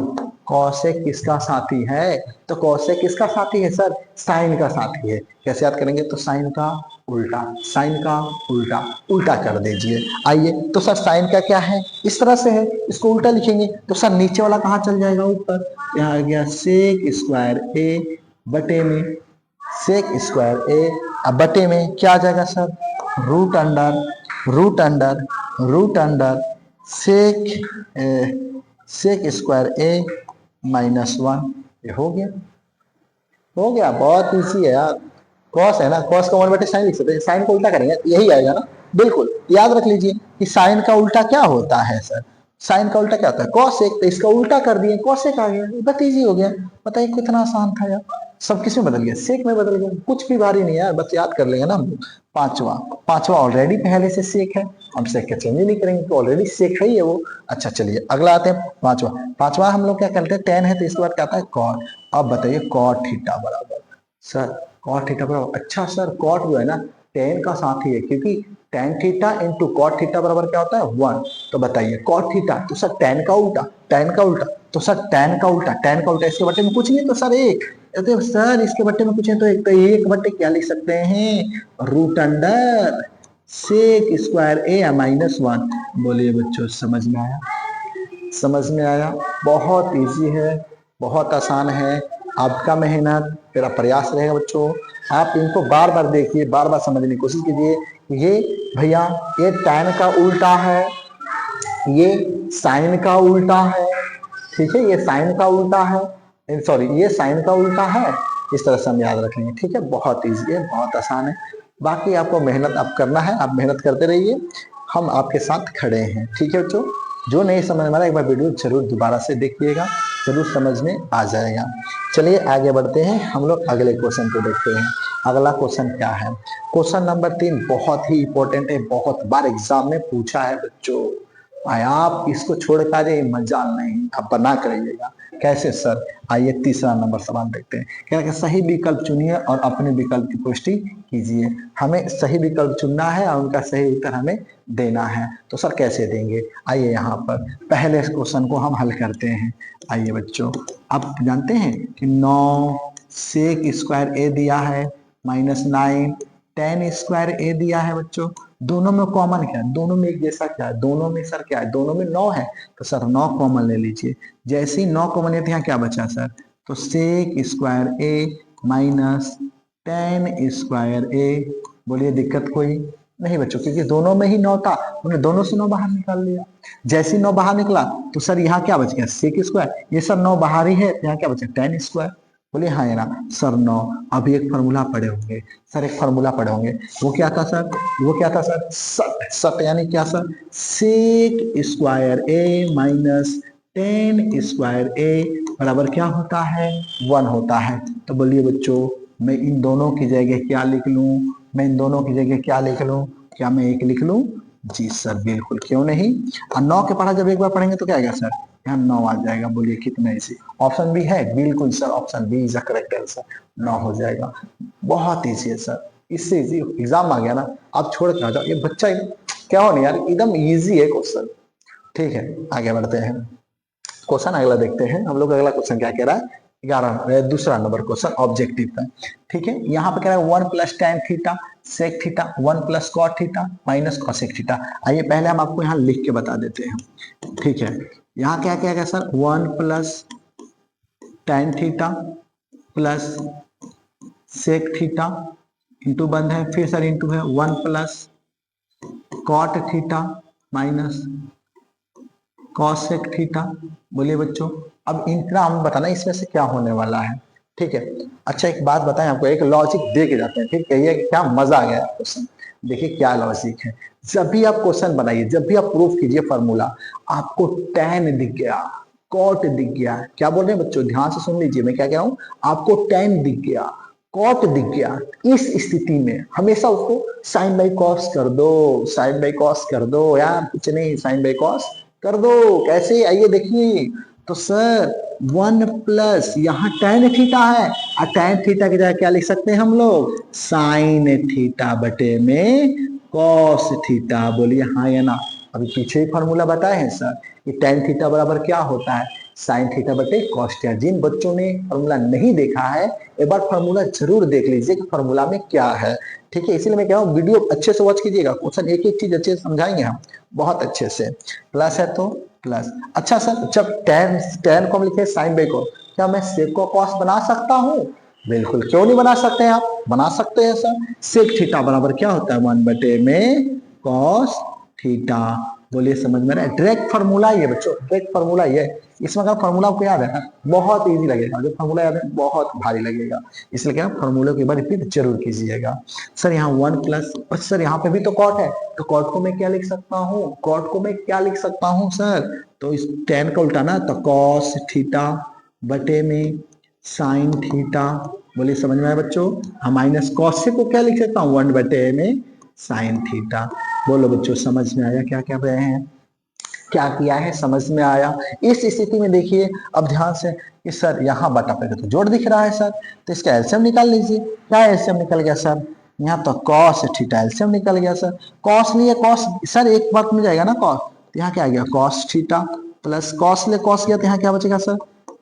कॉसेक किसका साथी है? तो कॉसेक किसका साथी है सर? साइन का साथी है। कैसे याद करेंगे? तो साइन का उल्टा, साइन का उल्टा, उल्टा कर दीजिए। आइए, तो सर साइन का क्या है? इस तरह से है, इसको उल्टा लिखेंगे तो सर नीचे वाला कहाँ चल जाएगा? ऊपर। यहाँ आ गया सेक स्क्वायर ए बटे में सेक स्क्वायर ए, अब बटे में क्या आ जाएगा sir? Root under, root under, root under sec sec square A minus 1। ये हो गया। हो गया, बहुत इजी है यार। कॉस है ना, कॉस का 1 बटे साइन लिख सकते हैं, साइन को उल्टा करेंगे यही आएगा ना। बिल्कुल याद रख लीजिए कि साइन का उल्टा क्या होता है सर, साइन का उल्टा क्या होता है कॉसेक, तो इसका उल्टा कर दिए कॉसेक आ गया, बहुत इजी हो गया। बताइए कितना आसान था यार, सब किस में बदल गया, सेक में बदल गया, कुछ भी भारी नहीं यार, बस याद कर लेंगे ना हम। पांचवा, पांचवा ऑलरेडी पहले से सेक है, हम सेक के चेंज नहीं करेंगे, तो ऑलरेडी सेक है ही है वो। अच्छा चलिए अगला आते हैं पांचवा। पांचवा हम लोग क्या करते हैं, टेन है तो इसके बाद क्या आता है कॉट। अब बताइए कॉट थीटा बराबर, सर कॉट थीटा बराबर, अच्छा सर कॉट जो है ना टेन का साथी है, क्योंकि tan theta into cot theta बराबर क्या होता है 1। तो बताइए कॉट थीटा तो सर टेन का उल्टा, टेन का उल्टा तो सर टेन का उल्टा, टेन का उल्टा इसके बट्टे में कुछ नहीं तो सर एक, तो सर इसके बट्टे में कुछ है तो एक, तो एक बट्टे क्या लिख सकते हैं, root under sec square A minus 1। बोलिए बच्चों समझ में आया, समझ में आया, बहुत इजी है, बहुत आसान है। आपका मेहनत मेरा प्रयास रहेगा बच्चों, आप इनको बार बार देखिए, बार बार समझने की कोशिश कीजिए। ये भैया ये tan का उल्टा है, ये साइन का उल्टा है, ठीक है, ये साइन का उल्टा है, सॉरी ये साइन का उल्टा है, इस तरह से हम याद रखेंगे। ठीक है, बहुत इजी है, बहुत आसान है। बाकी आपको मेहनत आप करना है, आप मेहनत करते रहिए, हम आपके साथ खड़े हैं। ठीक है बच्चों, जो नहीं समझ में आ रहा एक बार वीडियो जरूर दोबारा से देखिएगा, जरूर समझ में आ जाएगा। चलिए आगे बढ़ते हैं, हम लोग अगले क्वेश्चन को देखते हैं। अगला क्वेश्चन क्या है, क्वेश्चन नंबर 3 बहुत ही इंपॉर्टेंट है, बहुत बार एग्जाम में पूछा है बच्चों, आप इसको छोड़ कर मजाल नहीं, आप बना करिएगा। कैसे सर, आइए तीसरा नंबर सवाल देखते हैं। क्या है, सही विकल्प चुनिए और अपने विकल्प की पुष्टि कीजिए। हमें सही विकल्प चुनना है और उनका सही उत्तर हमें देना है। तो सर कैसे देंगे, आइए यहाँ पर पहले इस क्वेश्चन को हम हल करते हैं। आइए बच्चों, आप जानते हैं कि 9 सेक स्क्वायर ए दिया है माइनस 9 टेन स्क्वायर ए दिया है बच्चों। दोनों में कॉमन क्या है, दोनों में एक जैसा क्या है, दोनों में सर क्या है, दोनों में 9 है, तो सर 9 कॉमन ले लीजिए। जैसे ही 9 कॉमन लेते हैं यहाँ क्या बचा सर, तो sec square A minus tan square ए। बोलिए दिक्कत कोई नहीं बच्चों, क्योंकि दोनों में ही 9 था, उन्हें दोनों से 9 बाहर निकाल लिया। जैसे 9 बाहर निकला तो सर यहाँ क्या बच गया, सेक स्क्वायर, ये सर 9 बाहर ही है, तो यहाँ क्या बचा टेन स्क्वायर। बोलिए हाँ या ना सर 9। अभी एक फॉर्मूला पढ़े होंगे सर, एक फॉर्मूला पढ़े होंगे, वो क्या था सर, वो क्या था सर, सट, सट यानी क्या sir, sec square A minus tan square ए बराबर क्या होता है 1 होता है। तो बोलिए बच्चों मैं इन दोनों की जगह क्या लिख लूं, मैं इन दोनों की जगह क्या लिख लूं, क्या मैं एक लिख लूं, जी सर बिल्कुल क्यों नहीं। और 9 के पढ़ा जब एक बार पढ़ेंगे तो क्या आएगा सर, यहाँ 9 आ जाएगा। बोलिए कितना इजी, ऑप्शन बी है, बिल्कुल sir option B is the correct answer, 9 हो जाएगा। बहुत इजी है सर, इससे इजी एग्जाम आ गया ना, आप छोड़ के आ जाओ, ये बच्चा क्या हो नहीं यार, एकदम इजी है क्वेश्चन। ठीक है आगे बढ़ते हैं, क्वेश्चन अगला देखते हैं हम लोग। अगला क्वेश्चन क्या कह रहा है, 11 दूसरा नंबर क्वेश्चन ऑब्जेक्टिव का। ठीक है, यहाँ पे कह रहा है 1 plus tan theta sec theta 1 plus cot theta minus cosec theta. आइए पहले हम आपको यहाँ लिख के बता देते हैं। ठीक है, यहाँ क्या क्या है sir, 1 plus tan theta plus sec theta into बंद है, फिर सर इंटू है 1 plus cot theta minus cosec theta. बोलिए बच्चों अब इनका हम बताना इसमें से क्या होने वाला है। ठीक है, अच्छा एक बात बताएं आपको, एक लॉजिक दे के जाते हैं, ठीक है, ये क्या मजा आ गया क्वेश्चन। देखिए क्या लॉजिक है, जब भी आप क्वेश्चन बनाइए, जब भी आप प्रूफ कीजिए फॉर्मूला, आपको tan दिख गया, कॉट दिख गया, क्या बोल रहे हैं बच्चों, ध्यान से सुन लीजिए मैं क्या कह रहा हूं, आपको tan दिख गया, कॉट दिख गया, इस स्थिति में हमेशा उसको साइन बाई कॉस कर दो, साइन बाई कॉस कर दो यार, कुछ नहीं साइन बाई कॉस कर दो। कैसे, आइए देखिए, तो सर 1 प्लस यहाँ tan थीटा है, और tan थीटा की जगह क्या लिख सकते हैं हम लोग, साइन थीटा बटे में कॉस थीटा। बोलिए हाँ या ना, अभी पीछे ही फॉर्मूला बताए हैं सर, ये tan थीटा बराबर क्या होता है, साइन थीटा बटे कॉस थीटा। जिन बच्चों ने फॉर्मूला नहीं देखा है एक बार फॉर्मूला जरूर देख लीजिए कि फॉर्मूला में क्या है। ठीक है, इसीलिए मैं कह रहा हूँ वीडियो अच्छे से वॉच कीजिएगा, क्वेश्चन एक एक चीज अच्छे से समझाएंगे हम बहुत अच्छे से। प्लस है तो प्लस, अच्छा सर जब tan को हम लिखे साइन बाई कॉस, क्या मैं सेक को कॉस बना सकता हूँ, बिल्कुल क्यों नहीं बना सकते हैं, आप बना सकते हैं सर। सेक थीटा बराबर क्या होता है 1 बटे में कॉस थीटा। बोलिए समझ में रहा है? डायरेक्ट फार्मूला ये बच्चों, डायरेक्ट फार्मूला ये। इसमें अगर फार्मूला आपको याद है ना, बहुत इजी लगेगा। जो फार्मूला याद है बहुत भारी लगेगा, इसलिए क्या फार्मूले के बार रिपीट जरूर कीजिएगा। सर यहाँ 1 प्लस, सर यहाँ पे भी तो कॉट है, तो कॉट को मैं क्या लिख सकता हूँ, कॉट को मैं क्या लिख सकता हूँ सर, तो इस टेन का उल्टा ना, तो कॉस थीटा बटे में साइन थीटा। बोलिए समझ में आया बच्चों? हम माइनस कॉस को क्या लिख सकता हूँ, 1 बटे में साइन थीटा। बोलो बच्चों समझ में आया क्या क्या रहे हैं, क्या किया है, समझ में आया? इस स्थिति में देखिए अब ध्यान से कि सर यहाँ बटा पे तो जोड़ दिख रहा है सर, तो इसका एलसीएम निकाल लीजिए। क्या एलसीएम निकल गया सर, यहाँ तो कॉस थीटा एलसीएम निकल गया सर। कॉस लिए कॉस, सर एक बार में जाएगा ना कॉस, तो यहाँ क्या आ गया कॉस थीटा, प्लस कॉस ले कॉस गया तो यहाँ क्या बचेगा सर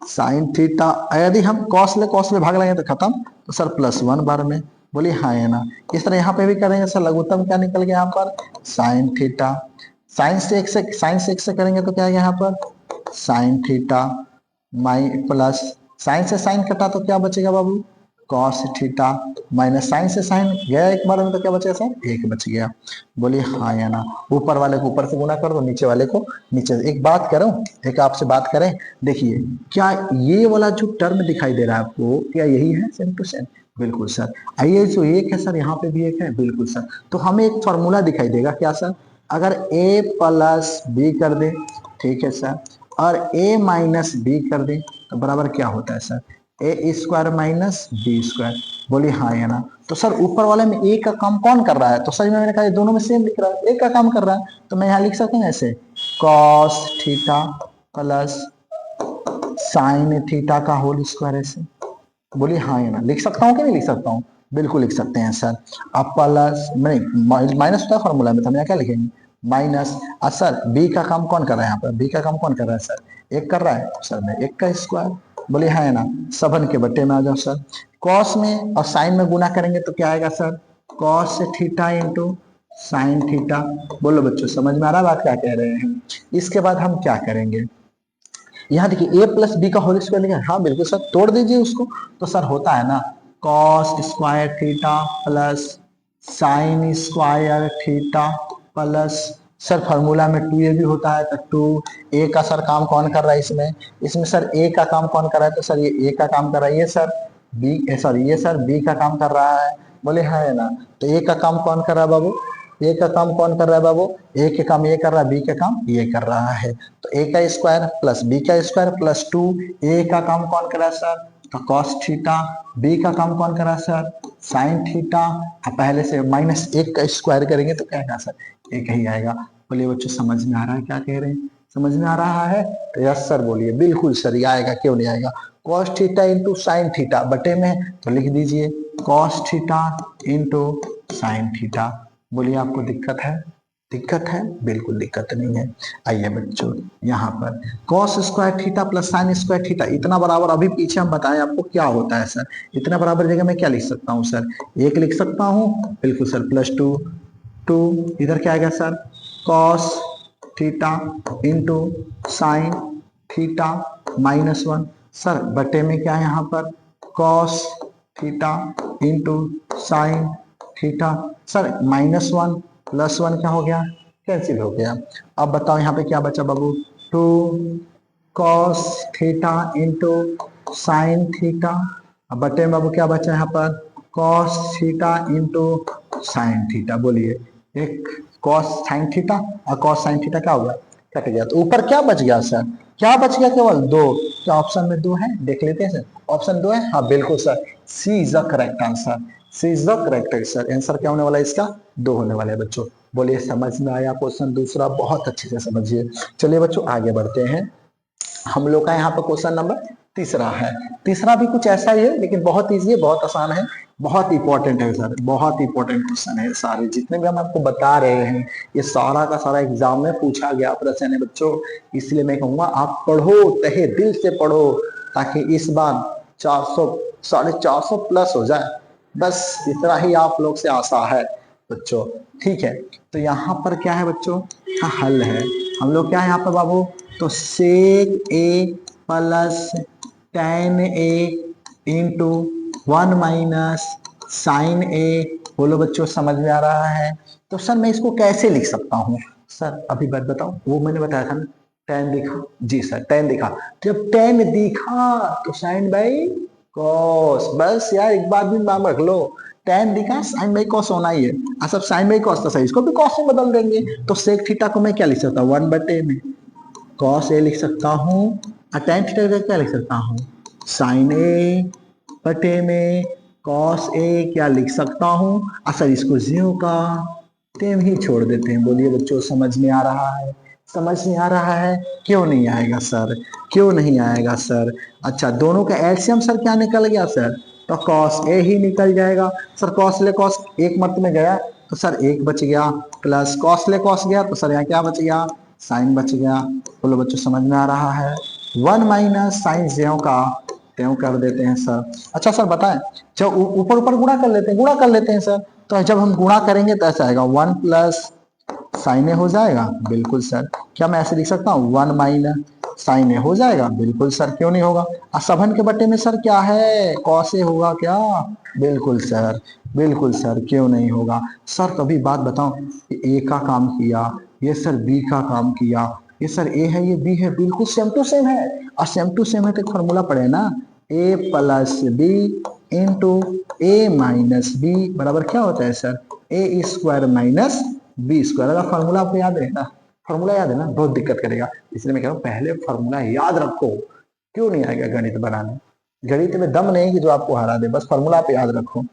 साइन थीटा। यदि हम कॉस ले भाग लेंगे तो खत्म, तो सर +1 बार में। बोलिए हाँ है ना? इस तरह यहाँ पे भी करेंगे सर, लघुत्तम क्या निकल गया यहाँ पर साइन थीटा। साइन से एक से करेंगे तो क्या है यहाँ पर साइन थीटा माइ प्लस साइन से साइन कटा तो क्या बचेगा बाबू कॉस थीटा, माइनस साइन से साइन गया एक बार में तो क्या बचेगा सर एक बच गया। बोलिए हाँ या ना? ऊपर वाले को ऊपर से गुना कर दो, नीचे वाले को नीचे से। एक बात करूं, एक आपसे बात करें, देखिए क्या ये वाला जो टर्म दिखाई दे रहा है आपको, क्या यही है सेम टू सेम? बिल्कुल सर। आइए जो एक है सर यहाँ पे भी एक है, बिल्कुल सर। तो हमें एक फॉर्मूला दिखाई देगा क्या सर, अगर a प्लस बी कर दे, ठीक है सर, और a माइनस बी कर दे तो बराबर क्या होता है सर ए स्क्वायर माइनस बी स्क्वायर। बोलिए हाँ या ना? तो सर ऊपर वाले में ए का काम कौन कर रहा है, तो सर मैंने कहा दोनों में सेम लिख रहा है, ए का काम कर रहा है, तो मैं यहाँ लिख सकता हूँ ऐसे cos theta plus sine theta का होल स्क्वायर ऐसे। बोलिए हाँ या ना? लिख सकता हूँ कि नहीं लिख सकता हूँ? बिल्कुल लिख सकते हैं सर। अब प्लस नहीं माइनस होता है फॉर्मूला में, तो हम यहाँ क्या लिखेंगे माइनस। सर बी का काम कौन कर रहा है यहाँ पर, बी का काम कौन कर रहा है सर एक कर रहा है, तो सर मैं एक का स्क्वायर। बोलिए हाँ है ना? सबन के बट्टे में आ जाओ सर। कॉस में और साइन में गुना करेंगे तो क्या आएगा sir cos theta into sine theta. बोलो बच्चों समझ में आ रहा है बात क्या कह रहे हैं? इसके बाद हम क्या करेंगे, यहाँ देखिए a प्लस बी का होल स्क्वायर लिखा है, हाँ बिल्कुल सर तोड़ दीजिए उसको, तो सर होता है ना cos square theta plus sine square theta plus sir formula में 2a भी होता है, तो 2a का सर काम कौन कर रहा है इसमें, इसमें सर a का काम कौन कर रहा है, तो सर ये a का काम कर रहा है, ये सर b सॉरी ये सर b का काम कर रहा है। बोले हाँ है ना? तो a का काम कौन कर रहा है बाबू, ए का काम कौन कर रहा है बाबू, ए के काम ये कर रहा है, बी का काम ये कर रहा है, तो ए का स्क्वायर प्लस बी का स्क्वायर प्लस 2। ए का काम कौन कर रहा है सर तो कॉस थीटा, बी का काम कौन कर रहा है सर साइन थीटा। अब पहले से -1 का स्क्वायर करेंगे तो क्या आएगा सर एक ही आएगा। बोलिए बच्चों समझ में आ रहा है क्या कह रहे हैं, समझ में आ रहा है? तो यस सर बोलिए बिल्कुल सर ये आएगा, क्यों नहीं आएगा। Cos theta into sine theta बटे में तो लिख दीजिए cos theta into sine theta. बोलिए आपको दिक्कत है, दिक्कत है? बिल्कुल दिक्कत नहीं है। आइए बच्चों यहाँ पर cos square theta plus sine square theta इतना बराबर, अभी पीछे हम बताएं आपको क्या होता है सर, इतना बराबर जगह मैं क्या लिख सकता हूँ सर एक लिख सकता हूँ, बिल्कुल सर +2 2 इधर क्या आएगा sir cos theta into sine theta -1 sir बटे में क्या है यहाँ पर cos theta into sine theta sir -1 +1 क्या हो गया कैंसिल हो गया। अब बताओ यहाँ पे क्या बचा बाबू 2 cos theta into sine theta, अब बटे में बाबू क्या बचा यहाँ पर cos theta into sine theta. बोलिए एक कॉस साइन थीटा और कॉस साइन थीटा क्या होगा कट गया, तो ऊपर क्या बच गया सर, क्या बच गया केवल 2। क्या ऑप्शन में 2 है देख लेते हैं सर, ऑप्शन 2 है, हाँ बिल्कुल sir C is the correct answer, C is the correct answer. Answer क्या होने वाला है इसका 2 होने वाला है बच्चों। बोलिए समझ में आया क्वेश्चन दूसरा, बहुत अच्छे से समझिए। चलिए बच्चों आगे बढ़ते हैं, हम लोग का यहाँ पर क्वेश्चन नंबर तीसरा है। तीसरा भी कुछ ऐसा ही है लेकिन बहुत इजी है, बहुत आसान है, बहुत इंपॉर्टेंट है सर, बहुत इंपॉर्टेंट क्वेश्चन है। सारे जितने भी हम आपको बता रहे हैं ये सारा का सारा एग्जाम में पूछा गया प्रश्न है बच्चों, इसलिए मैं कहूंगा आप पढ़ो, तहे दिल से पढ़ो, ताकि इस बार 400 450 प्लस हो जाए, बस इतना ही आप लोग से आशा है बच्चों। ठीक है, तो यहाँ पर क्या है बच्चों, हाँ हल है। हम लोग क्या है यहाँ पर बाबू, तो सेक ए प्लस tan ए इंटू 1 माइनस साइन ए। बोलो बच्चों समझ में आ रहा है? तो सर मैं इसको कैसे लिख सकता हूँ, सर अभी बात बताओ, वो मैंने बताया था ना, tan दिखा जी सर, tan दिखा, जब tan दिखा तो साइन बाई कॉस, बस यार एक बात भी नाम रख लो, tan दिखा साइन बाई कॉस होना ही है। सब साइन बाई कॉस तो सही, इसको भी कॉस में बदल देंगे, तो सेक थीटा को मैं क्या लिख सकता हूँ, 1/a में कॉस ए लिख सकता हूँ, और tan थीटा को क्या लिख सकता हूँ, साइन ए बटे में कॉस ए क्या लिख सकता हूँ। सर इसको ज्यों का त्यों ही छोड़ देते हैं। बोलिए बच्चों, समझ में आ रहा है, समझ में आ रहा है, क्यों नहीं आएगा सर, क्यों नहीं आएगा सर। अच्छा, दोनों का एलसीएम सर क्या निकल गया सर, तो कॉस ए ही निकल जाएगा सर। कॉस ले कॉस एक मत में गया तो सर एक बच गया, प्लस कॉस ले कॉस गया तो सर यहाँ क्या बच गया, साइन बच गया। बोलो बच्चों, समझ में आ रहा है। 1 माइनस साइन ज्यों का त्यों कर देते हैं सर। अच्छा सर बताएं, जब ऊपर ऊपर गुणा कर लेते हैं, गुणा कर लेते हैं सर, तो जब हम गुणा करेंगे तो ऐसा आएगा 1 प्लस साइन ए हो जाएगा, बिल्कुल सर। क्या मैं ऐसे लिख सकता हूँ 1 माइनस साइन ए हो जाएगा, बिल्कुल सर, क्यों नहीं होगा। सभन के बटे में सर क्या है, कॉस ए होगा क्या, बिल्कुल सर, बिल्कुल सर, क्यों नहीं होगा सर। कभी बात बताओ, ए का काम किया, ये सर बी का काम किया, ये सर ए है ये बी है, बिल्कुल सेम टू सेम है। और सेम टू सेम है तो फॉर्मूला पढ़े ना, ए प्लस बी इंटू ए माइनस बी बराबर क्या होता है सर, ए स्क्वायर माइनस बी स्क्वायर। अगर फॉर्मूला आपको याद है ना, फॉर्मूला याद है ना, बहुत दिक्कत करेगा, इसलिए मैं कह रहा हूँ पहले फॉर्मूला याद रखो। क्यों नहीं आएगा गणित बनाने, गणित में दम नहीं कि जो आपको हरा दे, बस फॉर्मूला आप याद रखो,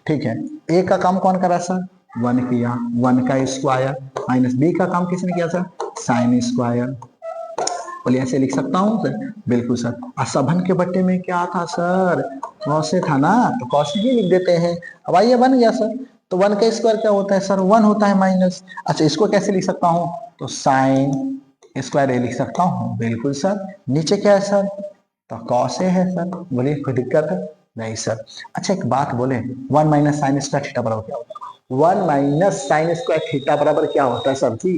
ठीक है। ए का काम कौन करा सर, 1 किया, 1 का स्क्वायर, माइनस बी का काम किसने किया सर, साइन स्क्वायर। बोलिए ऐसे लिख सकता हूँ सर, बिल्कुल सर। असभन के बट्टे में क्या था सर, कौसे था ना, तो कौसे ही लिख देते हैं। अब आइए बन गया सर, तो 1 का स्क्वायर क्या होता है सर, 1 होता है माइनस। अच्छा, इसको कैसे लिख सकता हूँ, तो साइन स्क्वायर ए लिख सकता हूँ, बिल्कुल सर। नीचे क्या है सर, तो कॉस ए है सर। बोलिए कोई दिक्कत है, नहीं सर। अच्छा एक बात बोले, 1 माइनस साइन स्क्वायर थीटा बराबर क्या होता है, 1 माइनस साइन स्क्वायर थीटा बराबर क्या होता है सर जी,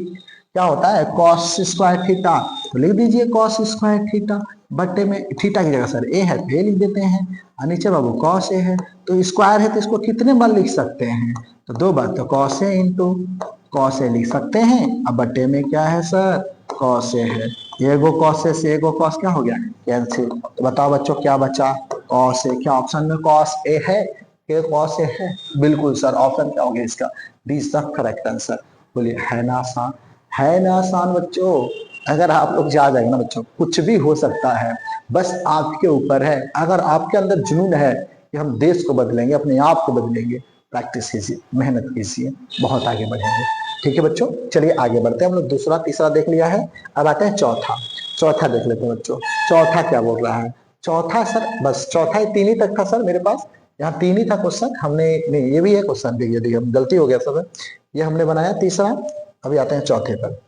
क्या होता है, कॉस स्क्वायर थीटा। तो लिख दीजिए कॉस स्क्वायर थीटा, बट्टे में थीटा की जगह सर ए है तो ए लिख देते हैं, और नीचे बाबू कॉस ए है, तो स्क्वायर है तो इसको कितने बार लिख सकते हैं, तो 2 बार, तो cos A into cos A लिख सकते हैं। अब बट्टे में क्या है सर, कॉस ए है, एगो कॉस ए से एगो कॉस क्या हो गया, कैंसिल। तो बताओ बच्चों क्या बचा, कॉस ए। क्या ऑप्शन में कॉस ए है, ये कॉस ए है, बिल्कुल सर। ऑप्शन क्या हो गया इसका, D is the correct answer. बोलिए है ना आसान, है ना आसान बच्चों। अगर आप लोग जा जाएंगे ना बच्चों, कुछ भी हो सकता है, बस आपके ऊपर है। अगर आपके अंदर जुनून है कि हम देश को बदलेंगे, अपने आप को बदलेंगे, प्रैक्टिस कीजिए, मेहनत कीजिए, बहुत आगे बढ़ेंगे। ठीक है बच्चों, चलिए आगे बढ़ते हैं। हम लोग दूसरा तीसरा देख लिया है, अब आते हैं चौथा। चौथा देख लेते हैं बच्चों, चौथा क्या बोल रहा है। चौथा सर, बस चौथा ही 3 ही तक था सर मेरे पास, यहाँ 3 ही था क्वेश्चन। हमने नहीं, ये भी है क्वेश्चन, देखिए गलती हो गया सर, ये हमने बनाया तीसरा। अभी आते हैं चौथे पर,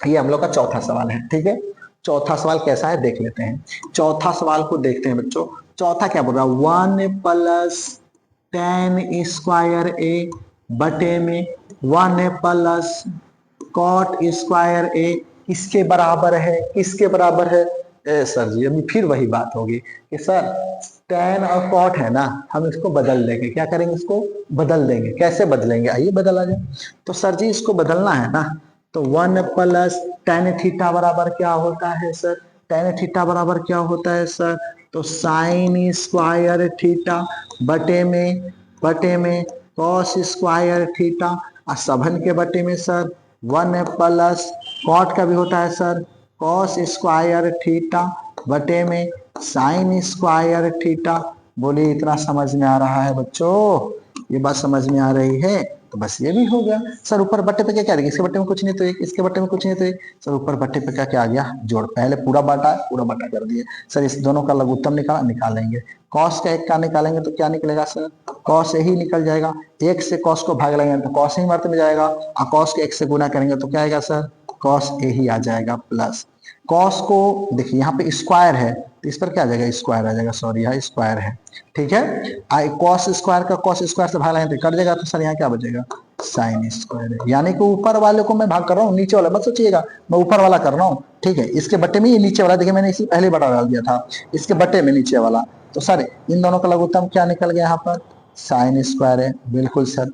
ये हम लोग का चौथा सवाल है, ठीक है। चौथा सवाल कैसा है देख लेते हैं। चौथा सवाल को देखते हैं बच्चों। चौथा क्या बोल रहा है, 1 प्लस tan स्क्वायर ए बटे में 1 प्लस कॉट स्क्वायर ए किसके बराबर है, किसके बराबर है। ए सर जी, अभी फिर वही बात होगी कि सर tan और कॉट है ना, हम इसको बदल देंगे। क्या करेंगे, इसको बदल देंगे। कैसे बदलेंगे, आइए बदला जाए। तो सर जी इसको बदलना है ना, तो 1 प्लस tan थीटा बराबर क्या होता है सर, tan थीटा बराबर क्या होता है सर, तो साइन स्क्वायर थीटा बटे में कॉस स्क्वायर थीटा, और सभन के बटे में सर 1 प्लस कॉट का भी होता है सर, कॉस स्क्वायर थीटा बटे में साइन स्क्वायर थीटा। बोलिए इतना समझ में आ रहा है बच्चों, ये बात समझ में आ रही है, तो बस ये भी हो गया सर। ऊपर बट्टे पे क्या क्या, इसके बट्टे में कुछ नहीं तो एक, इसके बट्टे में कुछ नहीं तो एक, सर ऊपर बट्टे पे क्या क्या आ गया, जोड़। पहले पूरा बाटा, पूरा बाटा कर दिए सर। इस दोनों का लघुत्तम निकालेंगे, कॉस का एक का निकालेंगे तो क्या निकलेगा सर, कॉस ही निकल जाएगा। एक से कॉस को भाग लेंगे तो कॉस ही मर्द में जाएगा, और कॉस के एक से गुना करेंगे तो क्या आएगा सर, कॉस ए ही आ जाएगा। प्लस कॉस को देखिए यहाँ पे स्क्वायर है तो इस पर क्या आ जाएगा, स्क्वायर आ जाएगा, सॉरी यहाँ स्क्वायर है, ठीक है। कॉस स्क्वायर का कॉस स्क्वायर से भाग लेंगे तो कट जाएगा, तो सर यहाँ क्या बचेगा, साइन स्क्वायर है। यानी कि ऊपर वाले को मैं भाग कर रहा हूँ, नीचे वाला मत सोचिएगा, मैं ऊपर वाला कर रहा हूँ, ठीक है। इसके बट्टे में ये नीचे वाला, देखिए मैंने इसी पहले बटा डाल दिया था, इसके बट्टे में नीचे वाला, तो सर इन दोनों का लघुत्तम क्या निकल गया यहाँ पर, साइन स्क्वायर है, बिल्कुल सर।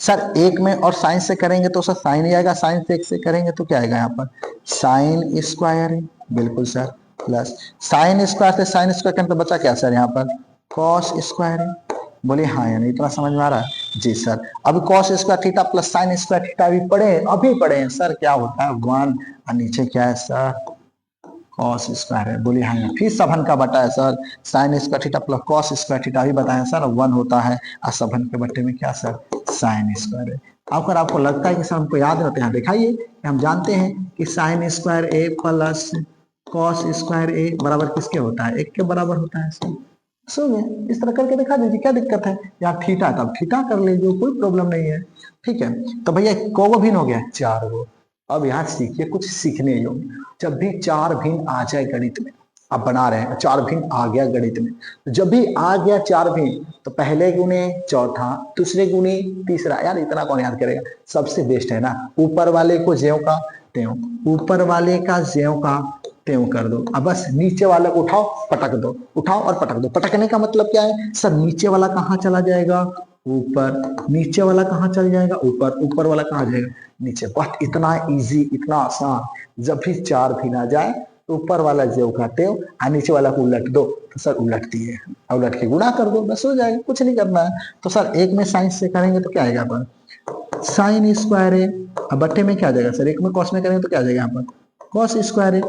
सर एक में और साइन से करेंगे तो सर साइन ही आएगा, साइन से एक से करेंगे तो क्या आएगा यहाँ पर साइन स्क्वायर है, बिल्कुल सर, प्लस साइन स्क्वायर से साइन स्क्वायर करें तो बचा क्या सर यहाँ पर कॉस स्क्वायर है। बोलिए हाँ या नहीं, इतना समझ में आ रहा है जी सर। अब cos square theta plus sine square theta अभी पढ़े हैं सर, क्या होता है 1 और नीचे क्या है सर कॉस स्क्वायर है। बोलिए हाँ, फिर सबन का बटा है sir sine square theta plus cos square theta भी बताया सर 1 होता है और सबन के बट्टे में क्या सर साइन स्क्वायर है। अगर आपको लगता है कि सर हमको याद रहते हैं, दिखाइए कि हम जानते हैं कि साइन स्क्वायर ए प्लस कॉस स्क्वायर ए बराबर किसके होता है 1 के बराबर होता है सर। सो गया, इस तरह करके दिखा दीजिए, क्या दिक्कत है। या थीटा तब थीटा कर लीजिए, कोई प्रॉब्लम नहीं है। ठीक है, तो भैया को भिन्न हो गया 4 गो। अब यहाँ सीखिए कुछ सीखने योग्य, जब भी 4 भिन्न आ जाए गणित में, आप बना रहे हैं 4 भिन्न आ गया गणित में, तो जब भी आ गया 4 भिन्न तो पहले गुणे चौथा, दूसरे गुणे तीसरा, यार इतना कौन याद करेगा। सबसे बेस्ट है ना ऊपर वाले को ज्यों का त्यों, ऊपर वाले का ज्यों का त्यों कर दो। अब बस नीचे वाले को उठाओ पटक दो, उठाओ और पटक दो। पटकने का मतलब क्या है सर, नीचे वाला कहाँ चला जाएगा ऊपर, नीचे वाला कहाँ चल जाएगा ऊपर, ऊपर वाला कहाँ जाएगा नीचे। बस इतना इजी, इतना आसान। जब भी 4 भिन्न आ जाए तो ऊपर वाला ज्यों का त्यों और नीचे वाला को उलट दो, तो सर उलट दिए, उलट के गुणा कर दो, बस हो जाएगा, कुछ नहीं करना है। तो सर एक में साइन से करेंगे तो क्या आएगा पर साइन स्क्वायर है, अब बट्टे में क्या आ जाएगा सर, एक में कॉस में करेंगे तो क्या आ जाएगा यहाँ पर कॉस स्क्वायर है।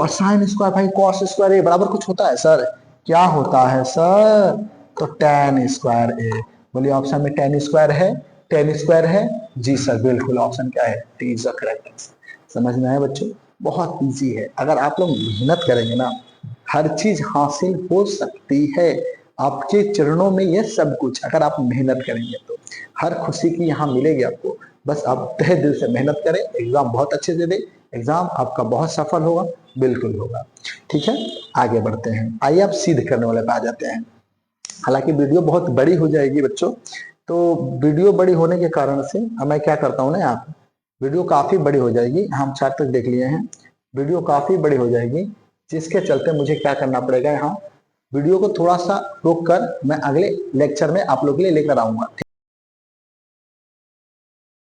साइन स्क्वायर भाई कॉस स्क्वायर ए बराबर कुछ होता है सर, क्या होता है सर, तो टेन स्क्वायर ए। बोलिए ऑप्शन में टेन स्क्वायर है, टेन स्क्वायर है जी सर, बिल्कुल ऑप्शन क्या है T is the correct answer. समझ में आया बच्चों, बहुत इजी है। अगर आप लोग मेहनत करेंगे ना हर चीज हासिल हो सकती है, आपके चरणों में ये सब कुछ, अगर आप मेहनत करेंगे तो हर खुशी की यहाँ मिलेगी आपको। बस आप तहे दिल से मेहनत करें, एग्जाम बहुत अच्छे से दें, एग्जाम आपका बहुत सफल होगा, बिल्कुल होगा। ठीक है, आगे बढ़ते हैं। आइए आप सिद्ध करने वाले पे आ जाते हैं। हालांकि वीडियो बहुत बड़ी हो जाएगी बच्चों, तो वीडियो बड़ी होने के कारण से अब मैं क्या करता हूँ ना, यहाँ वीडियो काफी बड़ी हो जाएगी, हम 4 तक देख लिए हैं, वीडियो काफी बड़ी हो जाएगी, जिसके चलते मुझे क्या करना पड़ेगा, यहाँ वीडियो को थोड़ा सा रोक कर मैं अगले लेक्चर में आप लोग के लिए लेकर आऊंगा।